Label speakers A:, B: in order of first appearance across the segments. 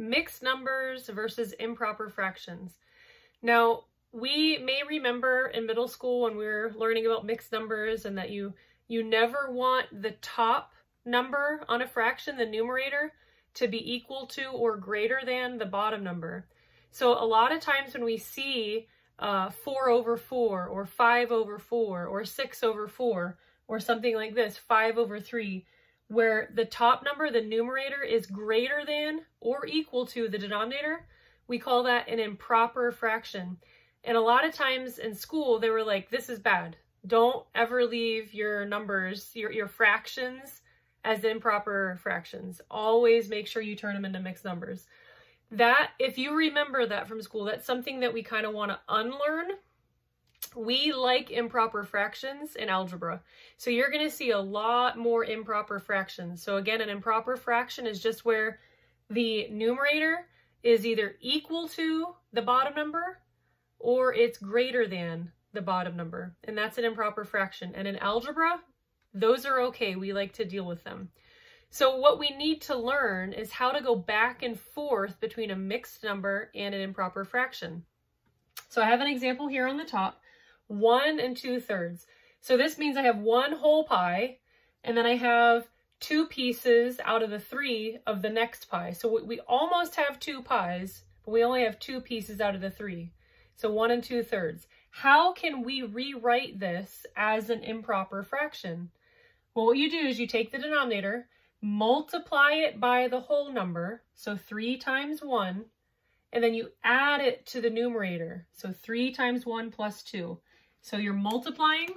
A: mixed numbers versus improper fractions. Now, we may remember in middle school when we were learning about mixed numbers and that you never want the top number on a fraction, the numerator, to be equal to or greater than the bottom number. So a lot of times when we see 4 over 4 or 5 over 4 or 6 over 4 or something like this, 5 over 3, where the top number, the numerator, is greater than or equal to the denominator, we call that an improper fraction. And a lot of times in school, they were like, this is bad. Don't ever leave your numbers, your fractions as improper fractions. Always make sure you turn them into mixed numbers. That, if you remember that from school, that's something that we kind of want to unlearn. We like improper fractions in algebra. So you're going to see a lot more improper fractions. So again, an improper fraction is just where the numerator is either equal to the bottom number or it's greater than the bottom number. And that's an improper fraction. And in algebra, those are okay. We like to deal with them. So what we need to learn is how to go back and forth between a mixed number and an improper fraction. So I have an example here on the top. 1 2/3. So this means I have 1 whole pie, and then I have 2 pieces out of the 3 of the next pie. So we almost have 2 pies, but we only have 2 pieces out of the 3. So 1 2/3. How can we rewrite this as an improper fraction? Well, what you do is you take the denominator, multiply it by the whole number, so 3 times 1, and then you add it to the numerator. So 3 times 1 plus 2. So you're multiplying,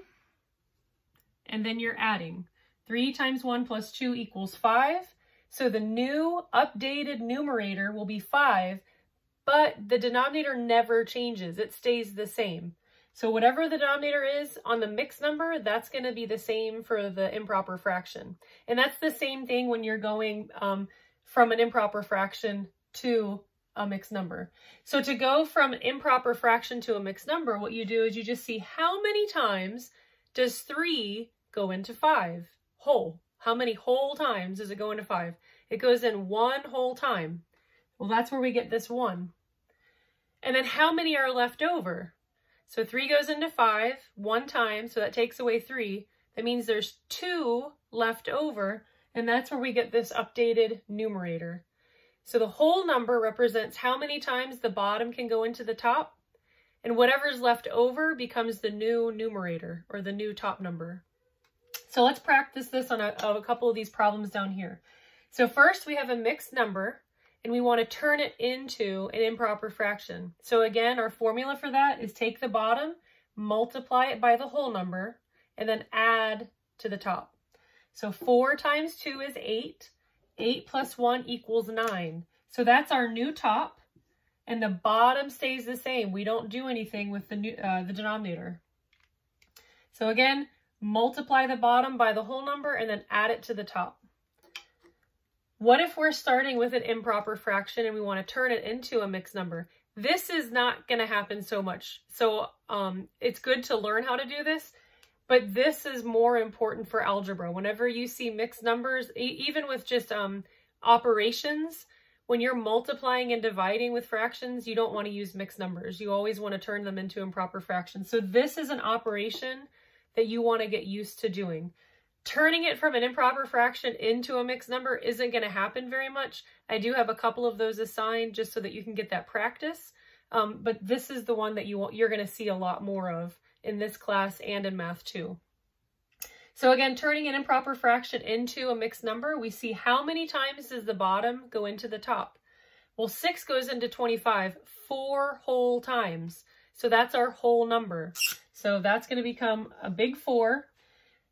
A: and then you're adding. 3 times 1 plus 2 equals 5. So the new updated numerator will be 5, but the denominator never changes. It stays the same. So whatever the denominator is on the mixed number, that's going to be the same for the improper fraction. And that's the same thing when you're going from an improper fraction to a mixed number. So to go from improper fraction to a mixed number, what you do is you just see how many times does 3 go into 5 whole. How many whole times does it go into 5? It goes in 1 whole time. Well, that's where we get this 1. And then how many are left over? So 3 goes into 5 1 time, so that takes away 3. That means there's 2 left over, and that's where we get this updated numerator. So the whole number represents how many times the bottom can go into the top, and whatever's left over becomes the new numerator, or the new top number. So let's practice this on a couple of these problems down here. So first we have a mixed number, and we want to turn it into an improper fraction. So again, our formula for that is take the bottom, multiply it by the whole number, and then add to the top. So 4 times 2 is 8. 8 plus 1 equals 9. So that's our new top, and the bottom stays the same. We don't do anything with the denominator. So again, multiply the bottom by the whole number and then add it to the top. What if we're starting with an improper fraction and we want to turn it into a mixed number? This is not going to happen so much. So it's good to learn how to do this, but this is more important for algebra. Whenever you see mixed numbers, even with just operations, when you're multiplying and dividing with fractions, you don't want to use mixed numbers. You always want to turn them into improper fractions. So this is an operation that you want to get used to doing. Turning it from an improper fraction into a mixed number isn't going to happen very much. I do have a couple of those assigned just so that you can get that practice. But this is the one that you're going to see a lot more of in this class and in math too. So again, turning an improper fraction into a mixed number, we see how many times does the bottom go into the top? Well, 6 goes into 25 4 whole times. So that's our whole number. So that's going to become a big 4.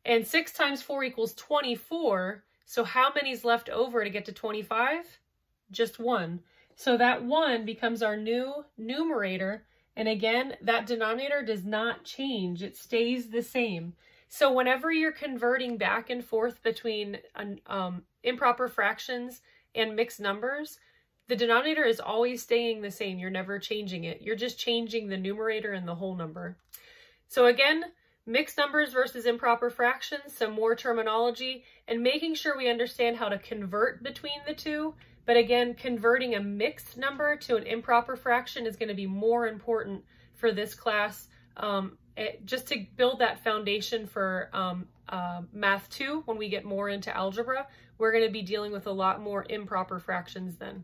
A: And 6 times 4 equals 24. So how many's left over to get to 25? Just 1. So that 1 becomes our new numerator. And again, that denominator does not change. It stays the same. So whenever you're converting back and forth between improper fractions and mixed numbers, the denominator is always staying the same. You're never changing it. You're just changing the numerator and the whole number. So again, mixed numbers versus improper fractions, some more terminology, and making sure we understand how to convert between the two But again, converting a mixed number to an improper fraction is going to be more important for this class, just to build that foundation for Math 2 when we get more into algebra. We're going to be dealing with a lot more improper fractions then.